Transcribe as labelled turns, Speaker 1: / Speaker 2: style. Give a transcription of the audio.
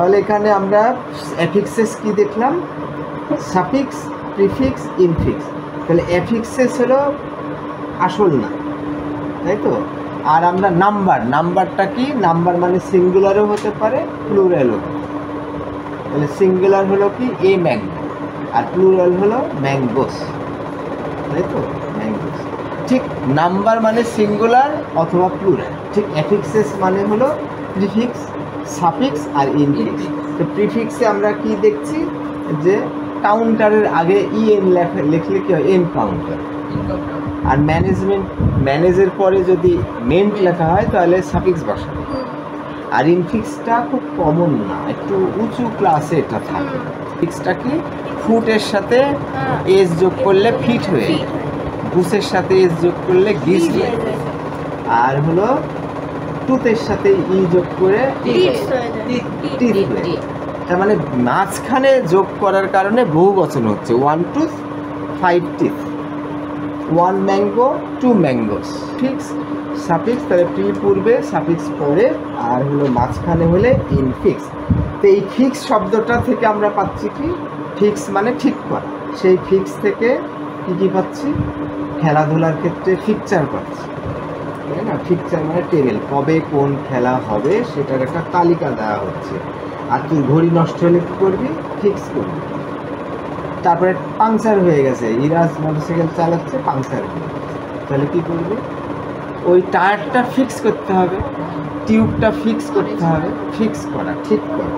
Speaker 1: তাহলে এখানে আমরা এফিক্সেস কি দেখলাম, সাফিক্স, প্রিফিক্স, ইনফিক্স। তাহলে এফিক্সেস হলো আসল না, তাই তো। আর আমরা নাম্বারটা কি, নাম্বার মানে সিঙ্গুলারও হতে পারে প্লুরালও। তাহলে সিঙ্গুলার হলো কি এ ম্যাঙ্গো, আর প্লুরাল হলো ম্যাঙ্গোস, তাই তো, ম্যাঙ্গোস। ঠিক নাম্বার মানে সিঙ্গুলার অথবা প্লুরাল, ঠিক এফিক্সেস মানে হলো প্রিফিক্স, সাফিক্স আর ইনফিক্স। তো প্রিফিক্সে আমরা কি দেখছি যে কাউন্টারের আগে ইএন লিখলে কি হয়, এন কাউন্টার। আর ম্যানেজের পরে যদি মেন্ট লেখা হয় তাহলে সাফিক্স বসাবে। আর ইনফিক্সটা খুব কমন না, একটু উঁচু ক্লাসে এটা থাকে। ফিক্সটা কি, ফুটের সাথে এস যোগ করলে ফিট হয়ে, গুসের সাথে এস যোগ করলে গিস হয়ে, আর হলো টুথের সাথে ই যোগ করে টিথ হয়ে। তার মানে মাঝখানে যোগ করার কারণে বহু বচন হচ্ছে, 1 tooth 5 teeth, 1 mango 2 mangoes। Fix suffix, তাহলে প্রি পূর্বে সাফিক্স পরে, আর হলো মাঝখানে হলে ইনফিক্স। তো এই ফিক্স শব্দটা থেকে আমরা পাচ্ছি কি, ফিক্স মানে ঠিক করা। সেই ফিক্স থেকে কী কী পাচ্ছি, খেলাধুলার ক্ষেত্রে ফিকচার পাচ্ছি, তাই না। ফিকচার মানে টেবিল, কবে কোন খেলা হবে সেটার একটা তালিকা দেওয়া হচ্ছে। আর তুই ঘড়ি নষ্ট হলে কী করবি, ফিক্স করবি। তারপরে পাংচার হয়ে গেছে, ইরাজ মোটরসাইকেল চালাচ্ছে, পাংচার হয়ে গেছে, তাহলে কী করবি, ওই টায়ারটা ফিক্স করতে হবে, টিউবটা ফিক্স করতে হবে। ফিক্স করা, ঠিক করা।